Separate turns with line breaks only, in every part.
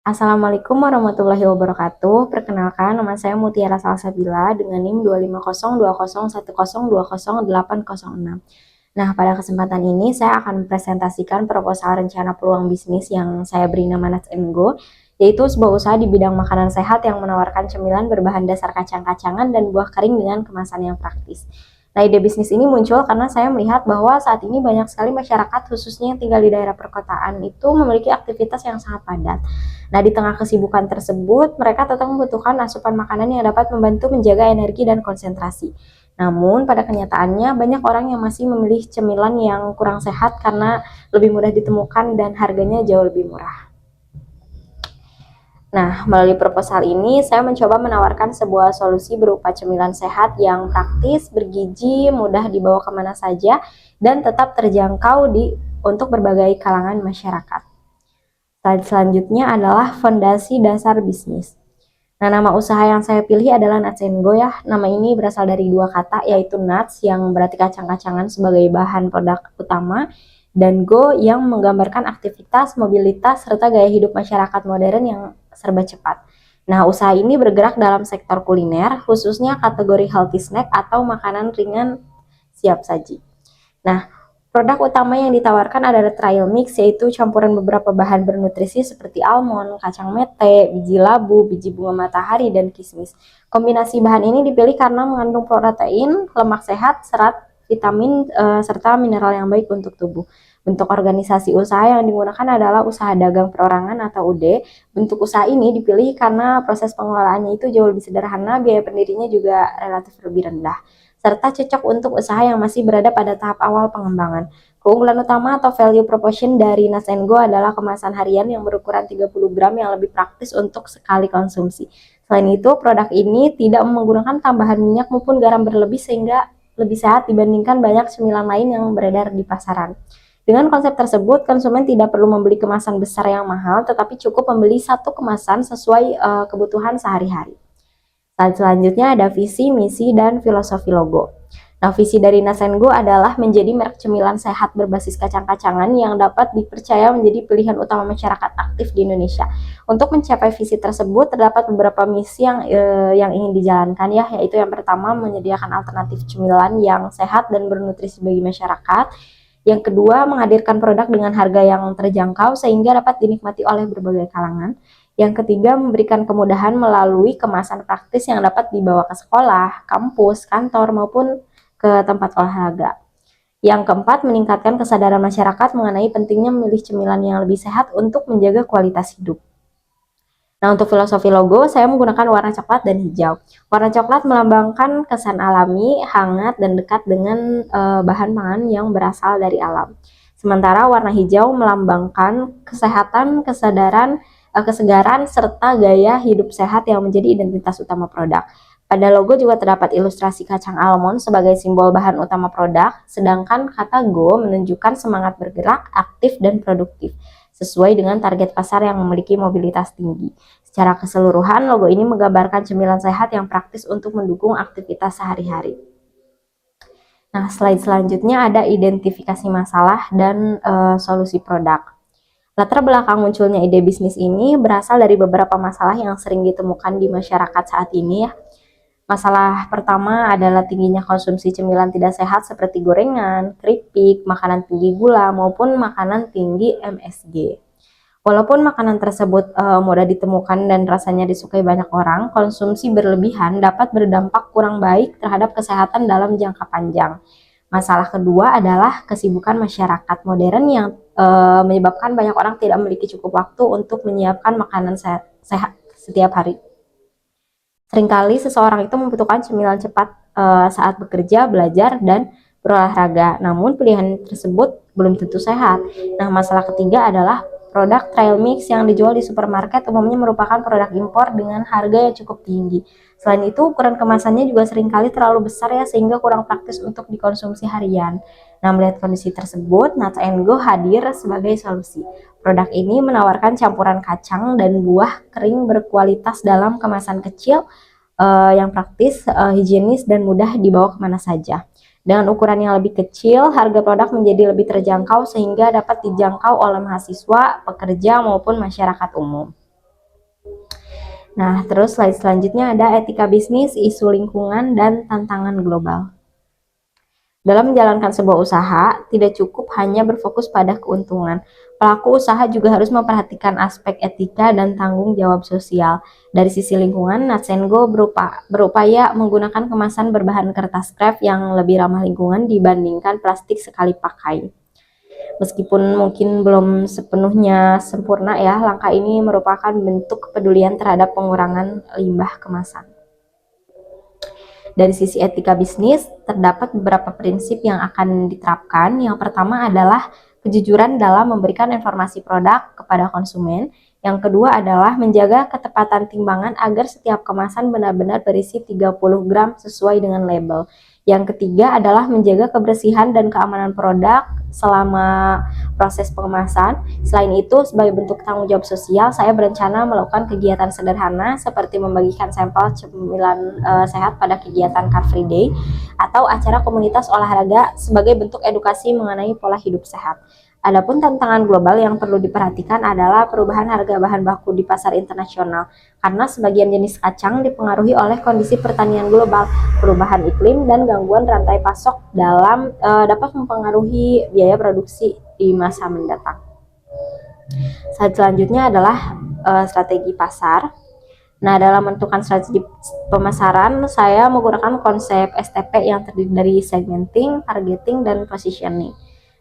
Assalamualaikum warahmatullahi wabarakatuh. Perkenalkan, nama saya Mutiara Salsabila dengan NIM 2502010208086. Nah, pada kesempatan ini saya akan mempresentasikan proposal rencana peluang bisnis yang saya beri nama Nuts and Go, yaitu sebuah usaha di bidang makanan sehat yang menawarkan cemilan berbahan dasar kacang-kacangan dan buah kering dengan kemasan yang praktis. Nah, ide bisnis ini muncul karena saya melihat bahwa saat ini banyak sekali masyarakat, khususnya yang tinggal di daerah perkotaan, itu memiliki aktivitas yang sangat padat. Nah, di tengah kesibukan tersebut, mereka tetap membutuhkan asupan makanan yang dapat membantu menjaga energi dan konsentrasi. Namun, pada kenyataannya, banyak orang yang masih memilih cemilan yang kurang sehat karena lebih mudah ditemukan dan harganya jauh lebih murah. Nah, melalui proposal ini, saya mencoba menawarkan sebuah solusi berupa cemilan sehat yang praktis, bergizi, mudah dibawa kemana saja, dan tetap terjangkau untuk berbagai kalangan masyarakat. Slide selanjutnya adalah fondasi dasar bisnis. Nah, nama usaha yang saya pilih adalah Nuts and Go ya. Nama ini berasal dari dua kata, yaitu nuts yang berarti kacang-kacangan sebagai bahan produk utama, dan go yang menggambarkan aktivitas, mobilitas, serta gaya hidup masyarakat modern yang serba cepat. Nah, usaha ini bergerak dalam sektor kuliner, khususnya kategori healthy snack atau makanan ringan siap saji. Nah, produk utama yang ditawarkan adalah trial mix, yaitu campuran beberapa bahan bernutrisi seperti almond, kacang mete, biji labu, biji bunga matahari, dan kismis. Kombinasi bahan ini dipilih karena mengandung protein, lemak sehat, serat, vitamin, serta mineral yang baik untuk tubuh. Bentuk organisasi usaha yang digunakan adalah usaha dagang perorangan atau UD. Bentuk usaha ini dipilih karena proses pengelolaannya itu jauh lebih sederhana, biaya pendirinya juga relatif lebih rendah, serta cocok untuk usaha yang masih berada pada tahap awal pengembangan. Keunggulan utama atau value proposition dari Nuts and Go adalah kemasan harian yang berukuran 30 gram yang lebih praktis untuk sekali konsumsi. Selain itu, produk ini tidak menggunakan tambahan minyak maupun garam berlebih sehingga lebih sehat dibandingkan banyak cemilan lain yang beredar di pasaran. Dengan konsep tersebut, konsumen tidak perlu membeli kemasan besar yang mahal, tetapi cukup membeli satu kemasan sesuai kebutuhan sehari-hari. Selanjutnya ada visi, misi, dan filosofi logo. Nah, visi dari Nuts and Go adalah menjadi merek cemilan sehat berbasis kacang-kacangan yang dapat dipercaya menjadi pilihan utama masyarakat aktif di Indonesia. Untuk mencapai visi tersebut, terdapat beberapa misi yang ingin dijalankan ya, yaitu yang pertama menyediakan alternatif cemilan yang sehat dan bernutrisi bagi masyarakat. Yang kedua, menghadirkan produk dengan harga yang terjangkau sehingga dapat dinikmati oleh berbagai kalangan. Yang ketiga, memberikan kemudahan melalui kemasan praktis yang dapat dibawa ke sekolah, kampus, kantor, maupun ke tempat olahraga. Yang keempat, meningkatkan kesadaran masyarakat mengenai pentingnya memilih cemilan yang lebih sehat untuk menjaga kualitas hidup. Nah, untuk filosofi logo, saya menggunakan warna coklat dan hijau. Warna coklat melambangkan kesan alami, hangat, dan dekat dengan bahan pangan yang berasal dari alam. Sementara warna hijau melambangkan kesehatan, kesegaran, serta gaya hidup sehat yang menjadi identitas utama produk. Pada logo juga terdapat ilustrasi kacang almond sebagai simbol bahan utama produk, sedangkan kata Go menunjukkan semangat bergerak, aktif, dan produktif, sesuai dengan target pasar yang memiliki mobilitas tinggi. Secara keseluruhan, logo ini menggambarkan cemilan sehat yang praktis untuk mendukung aktivitas sehari-hari. Nah, slide selanjutnya ada identifikasi masalah dan solusi produk. Latar belakang munculnya ide bisnis ini berasal dari beberapa masalah yang sering ditemukan di masyarakat saat ini ya. Masalah pertama adalah tingginya konsumsi cemilan tidak sehat seperti gorengan, keripik, makanan tinggi gula, maupun makanan tinggi MSG. Walaupun makanan tersebut mudah ditemukan dan rasanya disukai banyak orang, konsumsi berlebihan dapat berdampak kurang baik terhadap kesehatan dalam jangka panjang. Masalah kedua adalah kesibukan masyarakat modern yang menyebabkan banyak orang tidak memiliki cukup waktu untuk menyiapkan makanan sehat setiap hari. Seringkali seseorang itu membutuhkan cemilan cepat saat bekerja, belajar, dan berolahraga. Namun pilihan tersebut belum tentu sehat. Nah, masalah ketiga adalah produk trail mix yang dijual di supermarket umumnya merupakan produk impor dengan harga yang cukup tinggi. Selain itu, ukuran kemasannya juga seringkali terlalu besar ya, sehingga kurang praktis untuk dikonsumsi harian. Nah, melihat kondisi tersebut, Nuts and Go hadir sebagai solusi. Produk ini menawarkan campuran kacang dan buah kering berkualitas dalam kemasan kecil yang praktis, higienis, dan mudah dibawa kemana saja. Dengan ukuran yang lebih kecil, harga produk menjadi lebih terjangkau sehingga dapat dijangkau oleh mahasiswa, pekerja, maupun masyarakat umum. Nah, terus slide selanjutnya ada etika bisnis, isu lingkungan, dan tantangan global. Dalam menjalankan sebuah usaha, tidak cukup hanya berfokus pada keuntungan. Pelaku usaha juga harus memperhatikan aspek etika dan tanggung jawab sosial. Dari sisi lingkungan, Natsengo berupaya menggunakan kemasan berbahan kertas kraft yang lebih ramah lingkungan dibandingkan plastik sekali pakai. Meskipun mungkin belum sepenuhnya sempurna ya, langkah ini merupakan bentuk kepedulian terhadap pengurangan limbah kemasan. Dari sisi etika bisnis, terdapat beberapa prinsip yang akan diterapkan. Yang pertama adalah kejujuran dalam memberikan informasi produk kepada konsumen. Yang kedua adalah menjaga ketepatan timbangan agar setiap kemasan benar-benar berisi 30 gram sesuai dengan label. Yang ketiga adalah menjaga kebersihan dan keamanan produk selama proses pengemasan. Selain itu, sebagai bentuk tanggung jawab sosial, saya berencana melakukan kegiatan sederhana seperti membagikan sampel cemilan sehat pada kegiatan Car Free Day atau acara komunitas olahraga sebagai bentuk edukasi mengenai pola hidup sehat. Adapun tantangan global yang perlu diperhatikan adalah perubahan harga bahan baku di pasar internasional, karena sebagian jenis kacang dipengaruhi oleh kondisi pertanian global, perubahan iklim, dan gangguan rantai pasok dapat mempengaruhi biaya produksi di masa mendatang. Slide selanjutnya adalah strategi pasar. Nah, dalam menentukan strategi pemasaran, saya menggunakan konsep STP yang terdiri dari segmenting, targeting, dan positioning.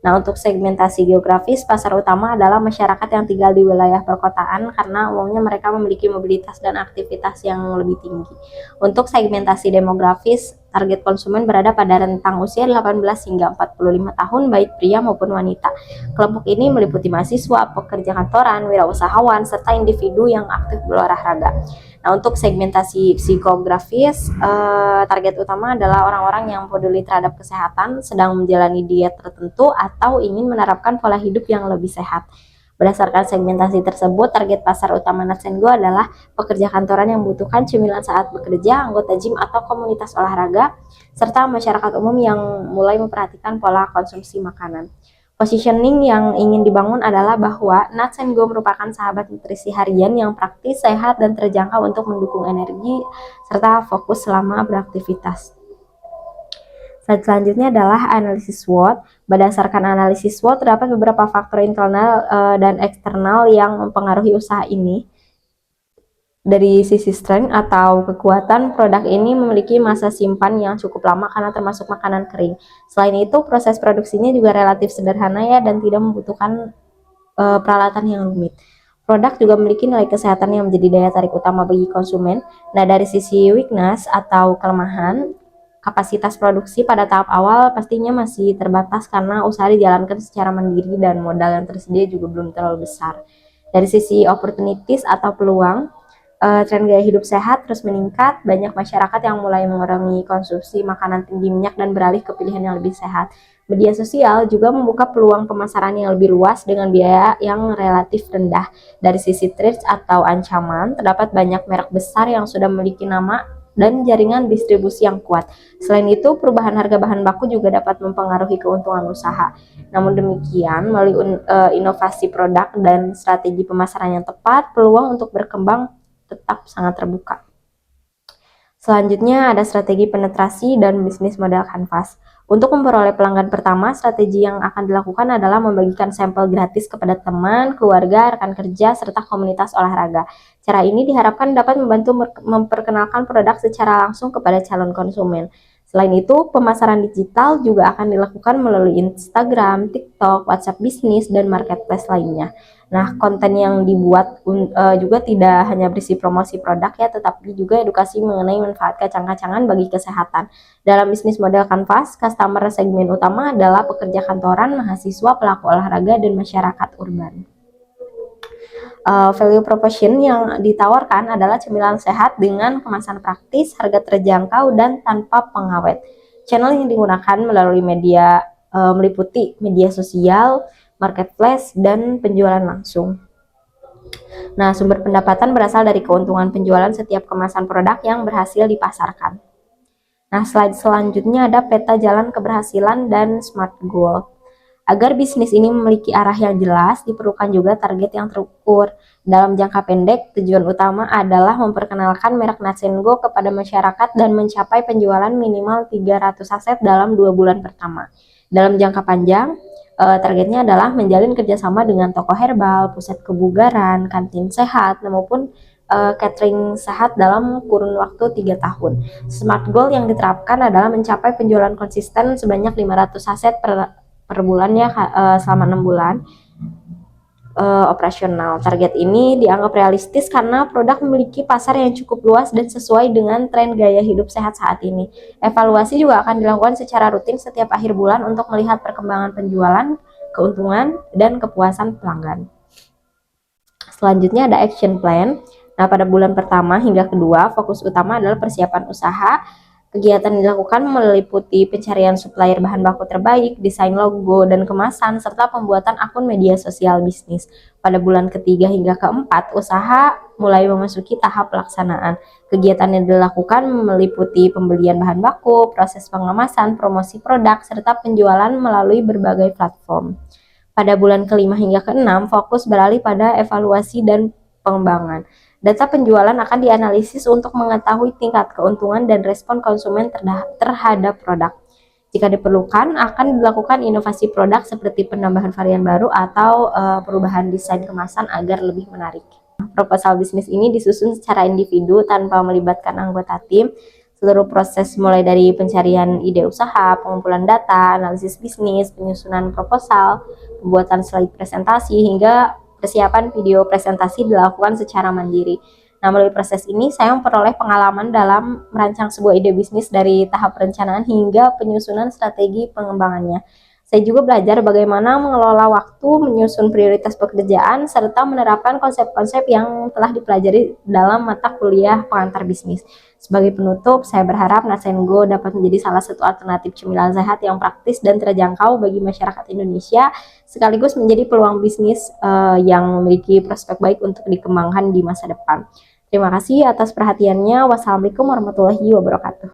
Nah, untuk segmentasi geografis, pasar utama adalah masyarakat yang tinggal di wilayah perkotaan karena umumnya mereka memiliki mobilitas dan aktivitas yang lebih tinggi. Untuk segmentasi demografis, target konsumen berada pada rentang usia 18 hingga 45 tahun, baik pria maupun wanita. Kelompok ini meliputi mahasiswa, pekerja kantoran, wirausahawan, serta individu yang aktif berolahraga. Nah, untuk segmentasi psikografis, target utama adalah orang-orang yang peduli terhadap kesehatan, sedang menjalani diet tertentu, atau ingin menerapkan pola hidup yang lebih sehat. Berdasarkan segmentasi tersebut, target pasar utama Natsengo adalah pekerja kantoran yang membutuhkan cemilan saat bekerja, anggota gym atau komunitas olahraga, serta masyarakat umum yang mulai memperhatikan pola konsumsi makanan. Positioning yang ingin dibangun adalah bahwa Natsengo merupakan sahabat nutrisi harian yang praktis, sehat, dan terjangkau untuk mendukung energi serta fokus selama beraktivitas. Slide selanjutnya adalah analisis SWOT. Berdasarkan analisis SWOT, terdapat beberapa faktor internal dan eksternal yang mempengaruhi usaha ini. Dari sisi strength atau kekuatan, produk ini memiliki masa simpan yang cukup lama karena termasuk makanan kering. Selain itu, proses produksinya juga relatif sederhana ya dan tidak membutuhkan peralatan yang rumit. Produk juga memiliki nilai kesehatan yang menjadi daya tarik utama bagi konsumen. Nah, dari sisi weakness atau kelemahan, kapasitas produksi pada tahap awal pastinya masih terbatas karena usaha dijalankan secara mandiri dan modal yang tersedia juga belum terlalu besar. Dari sisi opportunities atau peluang, tren gaya hidup sehat terus meningkat, banyak masyarakat yang mulai mengurangi konsumsi makanan tinggi minyak dan beralih ke pilihan yang lebih sehat. Media sosial juga membuka peluang pemasaran yang lebih luas dengan biaya yang relatif rendah. Dari sisi threats atau ancaman, terdapat banyak merek besar yang sudah memiliki nama dan jaringan distribusi yang kuat. Selain itu, perubahan harga bahan baku juga dapat mempengaruhi keuntungan usaha. Namun demikian, melalui inovasi produk dan strategi pemasaran yang tepat, peluang untuk berkembang tetap sangat terbuka. Selanjutnya ada strategi penetrasi dan bisnis model kanvas. Untuk memperoleh pelanggan pertama, strategi yang akan dilakukan adalah membagikan sampel gratis kepada teman, keluarga, rekan kerja, serta komunitas olahraga. Cara ini diharapkan dapat membantu memperkenalkan produk secara langsung kepada calon konsumen. Selain itu, pemasaran digital juga akan dilakukan melalui Instagram, TikTok, WhatsApp bisnis, dan marketplace lainnya. Nah, konten yang dibuat juga tidak hanya berisi promosi produk ya, tetapi juga edukasi mengenai manfaat kacang-kacangan bagi kesehatan. Dalam bisnis model kanvas, customer segmen utama adalah pekerja kantoran, mahasiswa, pelaku olahraga, dan masyarakat urban. Value proposition yang ditawarkan adalah cemilan sehat dengan kemasan praktis, harga terjangkau, dan tanpa pengawet. Channel yang digunakan melalui media meliputi media sosial, marketplace, dan penjualan langsung. Nah, sumber pendapatan berasal dari keuntungan penjualan setiap kemasan produk yang berhasil dipasarkan. Nah, slide selanjutnya ada peta jalan keberhasilan dan SMART goal. Agar bisnis ini memiliki arah yang jelas, diperlukan juga target yang terukur. Dalam jangka pendek, tujuan utama adalah memperkenalkan merek Natsengo kepada masyarakat dan mencapai penjualan minimal 300 aset dalam 2 bulan pertama. Dalam jangka panjang, targetnya adalah menjalin kerjasama dengan toko herbal, pusat kebugaran, kantin sehat, maupun catering sehat dalam kurun waktu 3 tahun. Smart goal yang diterapkan adalah mencapai penjualan konsisten sebanyak 500 aset per bulan ya, selama 6 bulan operasional. Target ini dianggap realistis karena produk memiliki pasar yang cukup luas dan sesuai dengan tren gaya hidup sehat saat ini. Evaluasi juga akan dilakukan secara rutin setiap akhir bulan untuk melihat perkembangan penjualan, keuntungan, dan kepuasan pelanggan. Selanjutnya ada action plan. Nah, pada bulan pertama hingga kedua, fokus utama adalah persiapan usaha. Kegiatan dilakukan meliputi pencarian supplier bahan baku terbaik, desain logo dan kemasan, serta pembuatan akun media sosial bisnis. Pada bulan ketiga hingga keempat, usaha mulai memasuki tahap pelaksanaan. Kegiatan yang dilakukan meliputi pembelian bahan baku, proses pengemasan, promosi produk, serta penjualan melalui berbagai platform. Pada bulan kelima hingga keenam, fokus beralih pada evaluasi dan pengembangan. Data penjualan akan dianalisis untuk mengetahui tingkat keuntungan dan respon konsumen terhadap produk. Jika diperlukan, akan dilakukan inovasi produk seperti penambahan varian baru atau perubahan desain kemasan agar lebih menarik. Proposal bisnis ini disusun secara individu tanpa melibatkan anggota tim. Seluruh proses mulai dari pencarian ide usaha, pengumpulan data, analisis bisnis, penyusunan proposal, pembuatan slide presentasi, hingga persiapan video presentasi dilakukan secara mandiri. Nah, melalui proses ini saya memperoleh pengalaman dalam merancang sebuah ide bisnis dari tahap perencanaan hingga penyusunan strategi pengembangannya. Saya juga belajar bagaimana mengelola waktu, menyusun prioritas pekerjaan, serta menerapkan konsep-konsep yang telah dipelajari dalam mata kuliah pengantar bisnis. Sebagai penutup, saya berharap Natsengo dapat menjadi salah satu alternatif cemilan sehat yang praktis dan terjangkau bagi masyarakat Indonesia, sekaligus menjadi peluang bisnis yang memiliki prospek baik untuk dikembangkan di masa depan. Terima kasih atas perhatiannya. Wassalamualaikum warahmatullahi wabarakatuh.